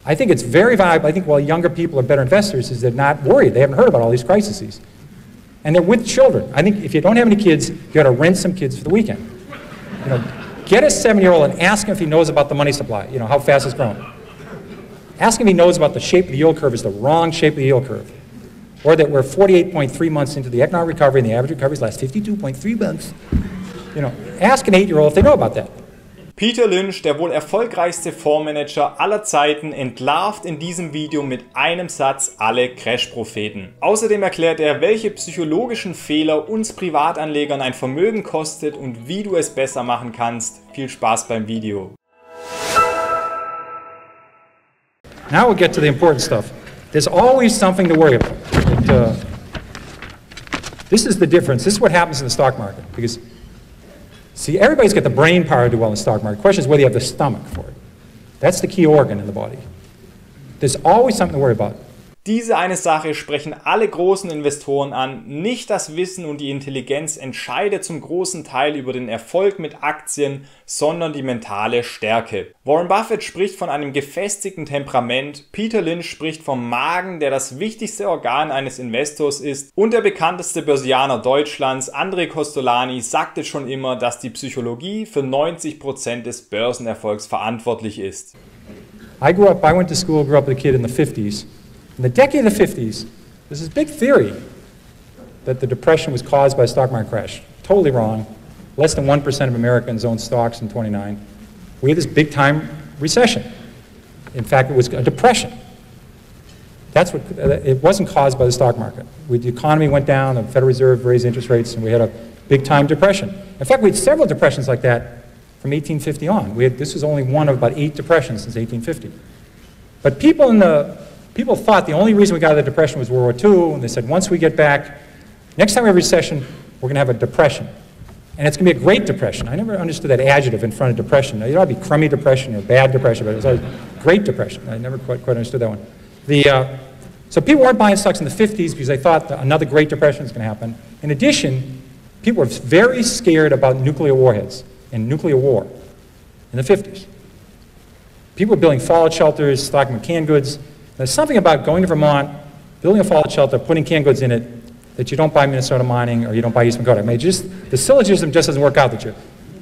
I think it's very valuable. I think why younger people are better investors is they're not worried. They haven't heard about all these crises. And they're with children. I think if you don't have any kids, you got to rent some kids for the weekend. You know, get a 7-year-old and ask him if he knows about the money supply, you know, how fast it's growing. Ask him if he knows about the shape of the yield curve is the wrong shape of the yield curve. Or that we're 48.3 months into the economic recovery and the average recovery lasts 52.3 months. You know, ask an 8-year-old if they know about that. Peter Lynch, der wohl erfolgreichste Fondsmanager aller Zeiten, entlarvt in diesem Video mit einem Satz alle Crash-Propheten. Außerdem erklärt er, welche psychologischen Fehler uns Privatanlegern ein Vermögen kostet und wie du es besser machen kannst. Viel Spaß beim Video. Now we'll get to the important stuff. There's always something to worry about. This is the difference. This is what happens in the stock market. Because, see, everybody's got the brain power to do well in the stock market. The question is whether you have the stomach for it. That's the key organ in the body. There's always something to worry about. Diese eine Sache sprechen alle großen Investoren an. Nicht das Wissen und die Intelligenz entscheidet zum großen Teil über den Erfolg mit Aktien, sondern die mentale Stärke. Warren Buffett spricht von einem gefestigten Temperament, Peter Lynch spricht vom Magen, der das wichtigste Organ eines Investors ist, und der bekannteste Börsianer Deutschlands, André Kostolany, sagte schon immer, dass die Psychologie für 90% des Börsenerfolgs verantwortlich ist. I went to school, grew up with a kid in the 50s. In the decade of the 50s, there's this big theory that the Depression was caused by a stock market crash. Totally wrong. Less than 1% of Americans owned stocks in '29. We had this big-time recession. In fact, it was a depression. That's what, it wasn't caused by the stock market. The economy went down, the Federal Reserve raised interest rates, and we had a big-time depression. In fact, we had several depressions like that from 1850 on. This was only one of about 8 depressions since 1850. But people thought the only reason we got out of the Depression was World War II, and they said, once we get back, next time we have a recession, we're going to have a depression. And it's going to be a Great Depression. I never understood that adjective in front of depression. It ought to be crummy depression or bad depression, but it was always Great Depression. I never quite understood that one. So people weren't buying stocks in the 50s because they thought that another Great Depression was going to happen. In addition, people were very scared about nuclear warheads and nuclear war in the 50s. People were building fallout shelters, stocking canned goods. There's something about going to Vermont, building a fallout shelter, putting canned goods in it, that you don't buy Minnesota Mining or you don't buy Eastman Kodak. I mean, the syllogism just doesn't work out that you're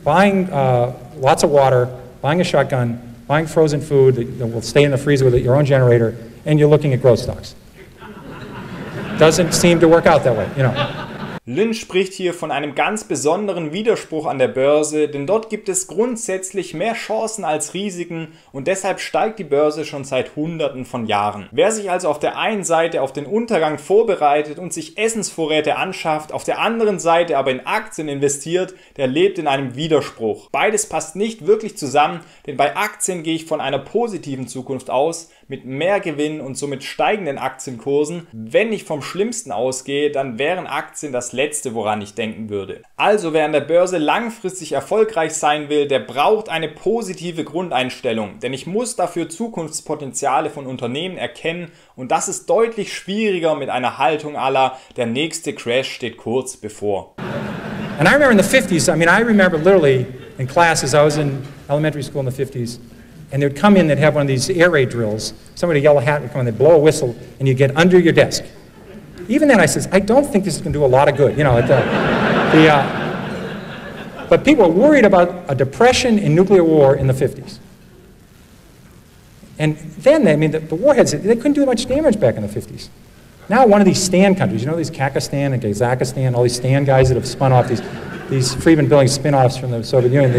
buying lots of water, buying a shotgun, buying frozen food that will stay in the freezer with your own generator, and you're looking at growth stocks. Doesn't seem to work out that way, you know. Lynch spricht hier von einem ganz besonderen Widerspruch an der Börse, denn dort gibt es grundsätzlich mehr Chancen als Risiken und deshalb steigt die Börse schon seit Hunderten von Jahren. Wer sich also auf der einen Seite auf den Untergang vorbereitet und sich Essensvorräte anschafft, auf der anderen Seite aber in Aktien investiert, der lebt in einem Widerspruch. Beides passt nicht wirklich zusammen, denn bei Aktien gehe ich von einer positiven Zukunft aus, mit mehr Gewinn und somit steigenden Aktienkursen. Wenn ich vom Schlimmsten ausgehe, dann wären Aktien das Letzte, woran ich denken würde. Also wer an der Börse langfristig erfolgreich sein will, der braucht eine positive Grundeinstellung, denn ich muss dafür Zukunftspotenziale von Unternehmen erkennen und das ist deutlich schwieriger mit einer Haltung à la der nächste Crash steht kurz bevor. And I remember in the 50s, I remember literally in classes, I was in elementary school in the 50s, and they'd come in, they'd have one of these air raid drills. Somebody in a yellow hat would come in, they'd blow a whistle, and you'd get under your desk. Even then I says, I don't think this is going to do a lot of good. You know, but people were worried about a depression and nuclear war in the 50s. And then, the warheads, they couldn't do much damage back in the 50s. Now one of these Stan countries, you know these Kakistan and Kazakhstan, all these Stan guys that have spun off these Friedman building spin-offs from the Soviet Union,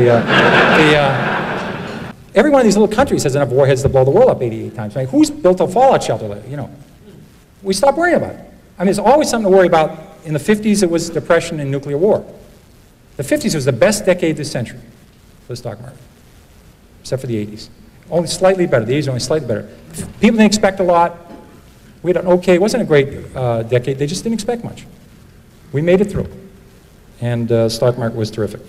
every one of these little countries has enough warheads to blow the world up 88 times. Right? Who's built a fallout shelter there? You know, we stopped worrying about it. There's always something to worry about. In the 50s, it was depression and nuclear war. The 50s was the best decade of this century for the stock market, except for the 80s. Only slightly better. The 80s are only slightly better. People didn't expect a lot. We had an okay, it wasn't a great decade. They just didn't expect much. We made it through. And the stock market was terrific.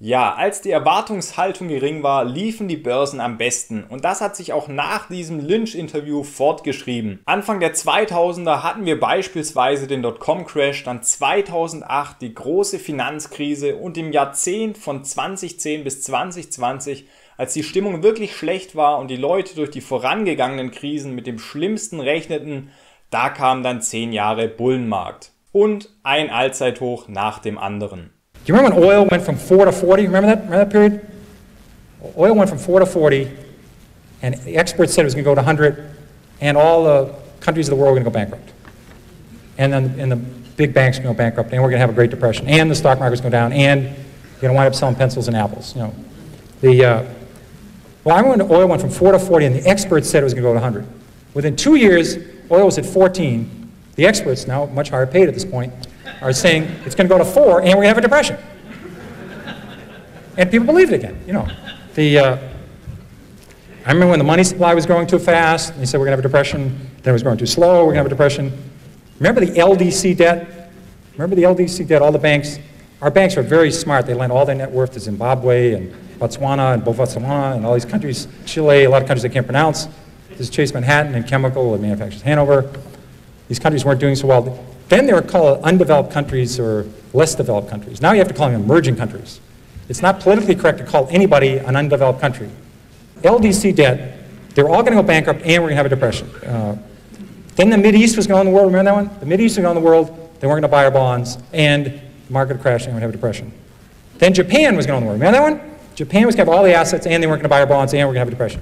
Ja, als die Erwartungshaltung gering war, liefen die Börsen am besten und das hat sich auch nach diesem Lynch-Interview fortgeschrieben. Anfang der 2000er hatten wir beispielsweise den Dotcom-Crash, dann 2008 die große Finanzkrise und im Jahrzehnt von 2010 bis 2020 als die Stimmung wirklich schlecht war und die Leute durch die vorangegangenen Krisen mit dem Schlimmsten rechneten, da kamen dann 10 Jahre Bullenmarkt. Und ein Allzeithoch nach dem anderen. Do you remember when oil went from 4 to 40? Remember that period? Oil went from 4 to 40, and the experts said it was going to go to 100, and all the countries of the world were going to go bankrupt. And then the big banks are going to go bankrupt, and we're going to have a Great Depression, and the stock market's going to go down, and you're going to wind up selling pencils and apples. You know, well, I remember when oil went from 4 to 40, and the experts said it was going to go to 100. Within 2 years, oil was at 14. The experts, now much higher paid at this point, are saying it's going to go to 4, and we're going to have a depression. And people believed it again. You know, I remember when the money supply was growing too fast, and they said we're going to have a depression. Then it was growing too slow. We're going to have a depression. Remember the LDC debt? Remember the LDC debt? All the banks, our banks are very smart. They lend all their net worth to Zimbabwe and Botswana and Botswana and all these countries, Chile, a lot of countries I can't pronounce. This is Chase Manhattan and Chemical and Manufacturers Hanover. These countries weren't doing so well. Then they were called undeveloped countries or less developed countries. Now you have to call them emerging countries. It's not politically correct to call anybody an undeveloped country. LDC debt, they're all going to go bankrupt and we're going to have a depression. Then the Mideast was going on in the world. Remember that one? The Mideast was going on in the world. They weren't going to buy our bonds and the market crashed and we're going to have a depression. Then Japan was going on in the world. Remember that one? Japan was going to have all the assets and they weren't going to buy our bonds and we're going to have a depression.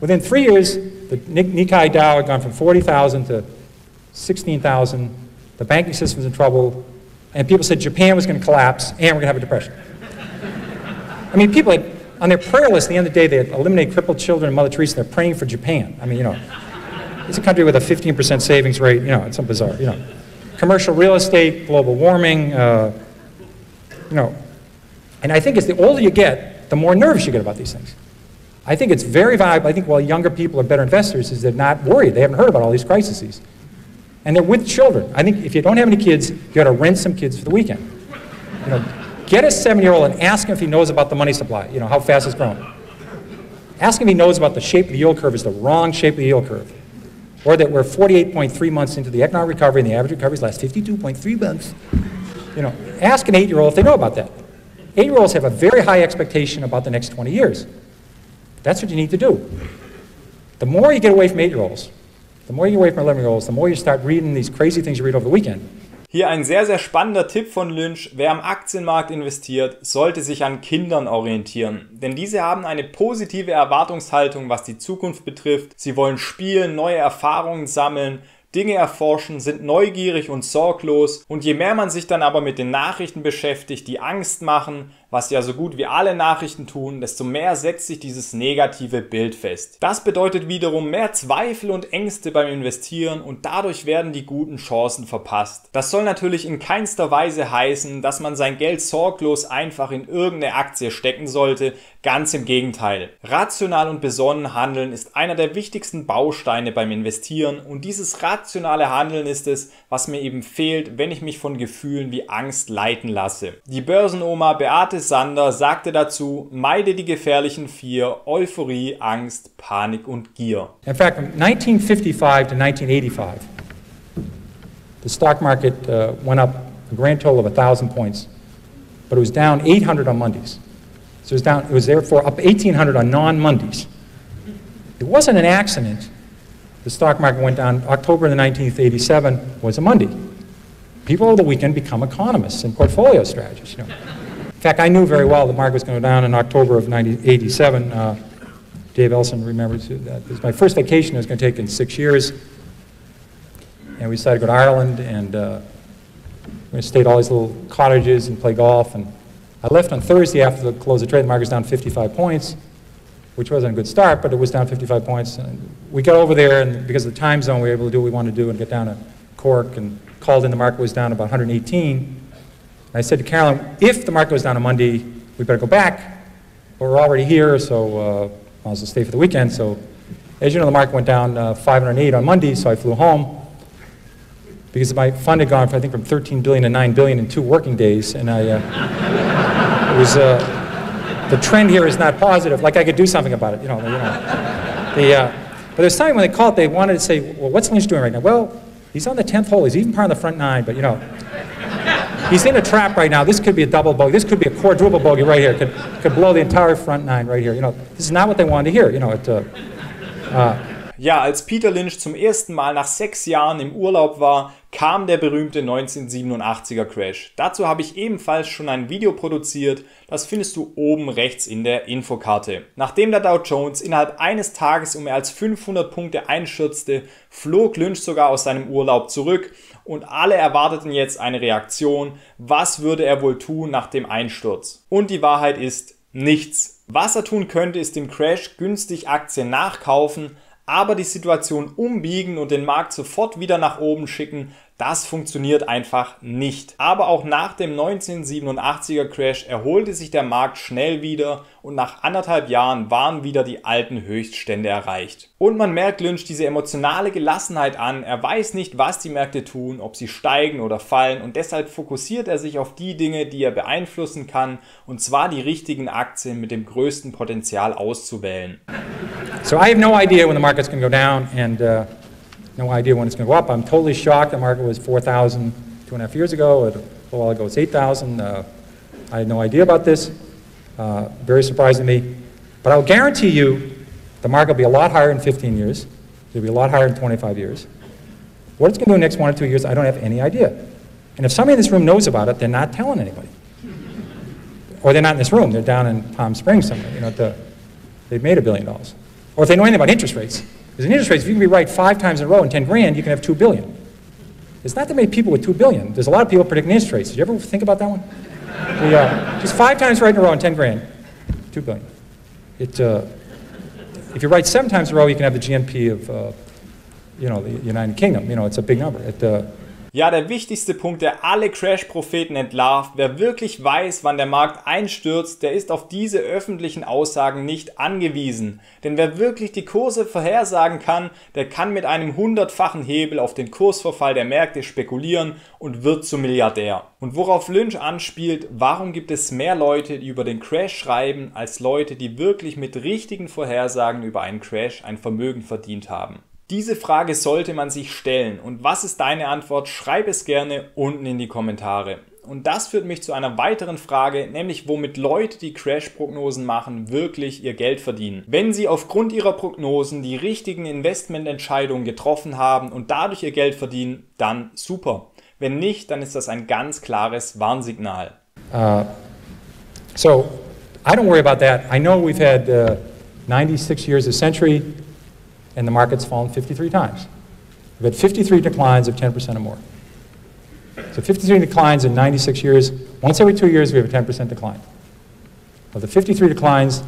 Within 3 years, the Nikkei Dow had gone from 40,000 to 16,000. The banking system was in trouble. And people said Japan was going to collapse and we're going to have a depression. I mean, people had, on their prayer list, at the end of the day, they had eliminated crippled children and Mother Teresa. They're praying for Japan. I mean, you know, it's a country with a 15% savings rate. You know, it's some bizarre, you know. Commercial real estate, global warming, you know. And I think as the older you get, the more nervous you get about these things. I think it's very valuable. I think while younger people are better investors is they're not worried. They haven't heard about all these crises. And they're with children. I think if you don't have any kids, you got to rent some kids for the weekend. You know, get a 7-year-old and ask him if he knows about the money supply, you know, how fast it's growing. Ask him if he knows about the shape of the yield curve is the wrong shape of the yield curve. Or that we're 48.3 months into the economic recovery and the average recovery lasts 52.3 months. You know, ask an 8-year-old if they know about that. 8-year-olds have a very high expectation about the next 20 years. That's what you need to do. The more you get away from 8-year-olds, the more you get away from 11-year-olds, the more you start reading these crazy things you read over the weekend. Hier ein sehr, sehr spannender Tipp von Lynch. Wer am Aktienmarkt investiert, sollte sich an Kindern orientieren. Denn diese haben eine positive Erwartungshaltung, was die Zukunft betrifft. Sie wollen spielen, neue Erfahrungen sammeln, Dinge erforschen, sind neugierig und sorglos. Und je mehr man sich dann aber mit den Nachrichten beschäftigt, die Angst machen, was ja so gut wie alle Nachrichten tun, desto mehr setzt sich dieses negative Bild fest. Das bedeutet wiederum mehr Zweifel und Ängste beim Investieren und dadurch werden die guten Chancen verpasst. Das soll natürlich in keinster Weise heißen, dass man sein Geld sorglos einfach in irgendeine Aktie stecken sollte. Ganz im Gegenteil. Rational und besonnen handeln ist einer der wichtigsten Bausteine beim Investieren und dieses rationale Handeln ist es, was mir eben fehlt, wenn ich mich von Gefühlen wie Angst leiten lasse. Die Börsenoma Beate Sander sagte dazu, meide die gefährlichen 4, Euphorie, Angst, Panik und Gier. In fact, from 1955 to 1985, the stock market went up a grand total of 1,000 points, but it was down 800 on Mondays. So it was therefore up 1,800 on non-Mondays. It wasn't an accident. The stock market went down. October the 19th, 87 was a Monday. People over the weekend become economists and portfolio strategists. You know. In fact, I knew very well the market was going to go down in October of 1987. Dave Elson remembers that. It was my first vacation I was going to take in 6 years. And we decided to go to Ireland and we stayed at all these little cottages and play golf. And I left on Thursday after the close of trade. The market was down 55 points, which wasn't a good start, but it was down 55 points. And we got over there, and because of the time zone, we were able to do what we wanted to do and get down to Cork and called in. The market was down about 118. I said to Carolyn, if the market goes down on Monday, we better go back. But we're already here, so I'll also stay for the weekend. So, as you know, the market went down 508 on Monday, so I flew home. Because my fund had gone, I think, from 13 billion to 9 billion in 2 working days. And it was, the trend here is not positive. Like I could do something about it, but there's time when they called, they wanted to say, well, what's Lynch doing right now? Well, he's on the 10th hole. He's even par on the front 9, but He's in a trap right now. This could be a double bogey. This could be a quadruple bogey right here. Could blow the entire front nine right here. You know, this is not what they wanted to hear. You know, Ja, als Peter Lynch zum ersten Mal nach 6 Jahren im Urlaub war, kam der berühmte 1987er Crash. Dazu habe ich ebenfalls schon ein Video produziert, das findest du oben rechts in der Infokarte. Nachdem der Dow Jones innerhalb eines Tages um mehr als 500 Punkte einstürzte, flog Lynch sogar aus seinem Urlaub zurück und alle erwarteten jetzt eine Reaktion. Was würde er wohl tun nach dem Einsturz? Und die Wahrheit ist nichts. Was er tun könnte, ist dem Crash günstig Aktien nachkaufen, aber die Situation umbiegen und den Markt sofort wieder nach oben schicken, das funktioniert einfach nicht. Aber auch nach dem 1987er Crash erholte sich der Markt schnell wieder und nach 1,5 Jahren waren wieder die alten Höchststände erreicht. Und man merkt Lynch diese emotionale Gelassenheit an. Er weiß nicht, was die Märkte tun, ob sie steigen oder fallen und deshalb fokussiert er sich auf die Dinge, die er beeinflussen kann, und zwar die richtigen Aktien mit dem größten Potenzial auszuwählen. So I have no idea when the market's going to go down and no idea when it's going to go up. I'm totally shocked. The market was 4,000 2.5 years ago. A little while ago, it's 8,000. I had no idea about this. Very surprising to me. But I'll guarantee you the market will be a lot higher in 15 years. It'll be a lot higher in 25 years. What it's going to do in the next 1 or 2 years, I don't have any idea. And if somebody in this room knows about it, they're not telling anybody. Or they're not in this room. They're down in Palm Springs somewhere. You know, they've made $1 billion. Or if they know anything about interest rates. Because in interest rates, if you can be right 5 times in a row in 10 grand, you can have $2 billion. There's not that many people with $2 billion. There's a lot of people predicting interest rates. Did you ever think about that one? Just 5 times right in a row in 10 grand, $2 billion. If you're right 7 times in a row, you can have the GNP of, you know, the United Kingdom. You know, it's a big number. Ja, der wichtigste Punkt, der alle Crash-Propheten entlarvt: Wer wirklich weiß, wann der Markt einstürzt, der ist auf diese öffentlichen Aussagen nicht angewiesen. Denn wer wirklich die Kurse vorhersagen kann, der kann mit einem 100-fachen Hebel auf den Kursverfall der Märkte spekulieren und wird zum Milliardär. Und worauf Lynch anspielt: Warum gibt es mehr Leute, die über den Crash schreiben, als Leute, die wirklich mit richtigen Vorhersagen über einen Crash ein Vermögen verdient haben? Diese Frage sollte man sich stellen. Und was ist deine Antwort? Schreib es gerne unten in die Kommentare. Und das führt mich zu einer weiteren Frage, nämlich womit Leute, die Crash-Prognosen machen, wirklich ihr Geld verdienen. Wenn sie aufgrund ihrer Prognosen die richtigen Investmententscheidungen getroffen haben und dadurch ihr Geld verdienen, dann super. Wenn nicht, dann ist das ein ganz klares Warnsignal. So, I don't worry about that. I know we've had 96 years a century. And the market's fallen 53 times. We've had 53 declines of 10% or more. So 53 declines in 96 years. Once every 2 years, we have a 10% decline. Of the 53 declines,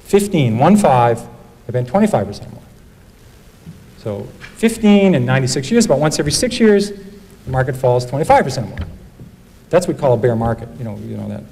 15 have been 25% or more. So 15 in 96 years, about once every 6 years, the market falls 25% or more. That's what we call a bear market. You know that.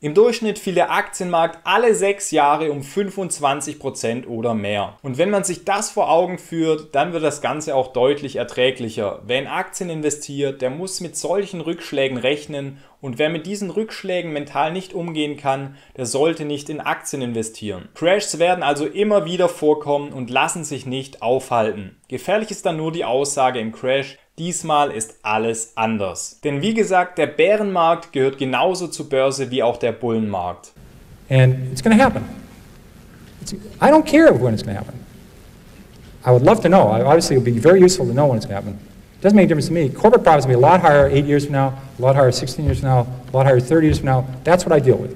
Im Durchschnitt fiel der Aktienmarkt alle 6 Jahre um 25% oder mehr. Und wenn man sich das vor Augen führt, dann wird das Ganze auch deutlich erträglicher. Wer in Aktien investiert, der muss mit solchen Rückschlägen rechnen, und wer mit diesen Rückschlägen mental nicht umgehen kann, der sollte nicht in Aktien investieren. Crashs werden also immer wieder vorkommen und lassen sich nicht aufhalten. Gefährlich ist dann nur die Aussage im Crash: Diesmal ist alles anders. Denn wie gesagt, der Bärenmarkt gehört genauso zur Börse wie auch der Bullenmarkt. And it's going to happen. I don't care when it's going to happen. I would love to know. Obviously, it would be very useful to know when it's going to happen. It doesn't make a difference to me. Corporate profits will be a lot higher 8 years from now, a lot higher 16 years from now, a lot higher 30 years from now. That's what I deal with.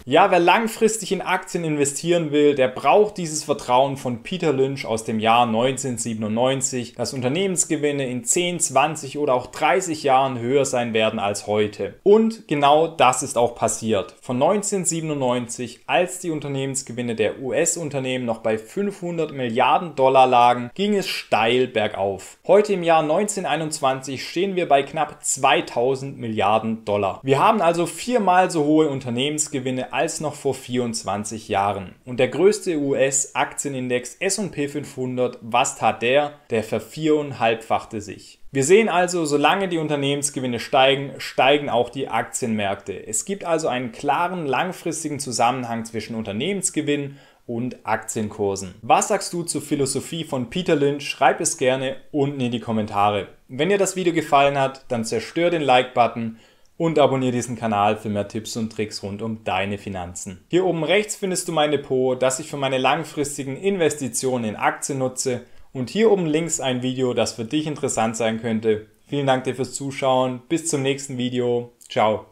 Ja, wer langfristig in Aktien investieren will, der braucht dieses Vertrauen von Peter Lynch aus dem Jahr 1997, dass Unternehmensgewinne in 10, 20 oder auch 30 Jahren höher sein werden als heute. Und genau das ist auch passiert. Von 1997, als die Unternehmensgewinne der US-Unternehmen noch bei 500 Milliarden Dollar lagen, ging es steil bergauf. Heute im Jahr 1921 stehen wir bei knapp 2000 Milliarden Dollar. Wir haben also 4-mal so hohe Unternehmensgewinne als noch vor 24 Jahren. Und der größte US-Aktienindex S&P 500, was tat der? Der verviereinhalbfachte sich. Wir sehen also, solange die Unternehmensgewinne steigen, steigen auch die Aktienmärkte. Es gibt also einen klaren langfristigen Zusammenhang zwischen Unternehmensgewinn und Aktienkursen. Was sagst du zur Philosophie von Peter Lynch? Schreib es gerne unten in die Kommentare. Wenn dir das Video gefallen hat, dann zerstör den Like-Button und abonniere diesen Kanal für mehr Tipps und Tricks rund um deine Finanzen. Hier oben rechts findest du mein Depot, das ich für meine langfristigen Investitionen in Aktien nutze, und hier oben links ein Video, das für dich interessant sein könnte. Vielen Dank dir fürs Zuschauen, bis zum nächsten Video, ciao.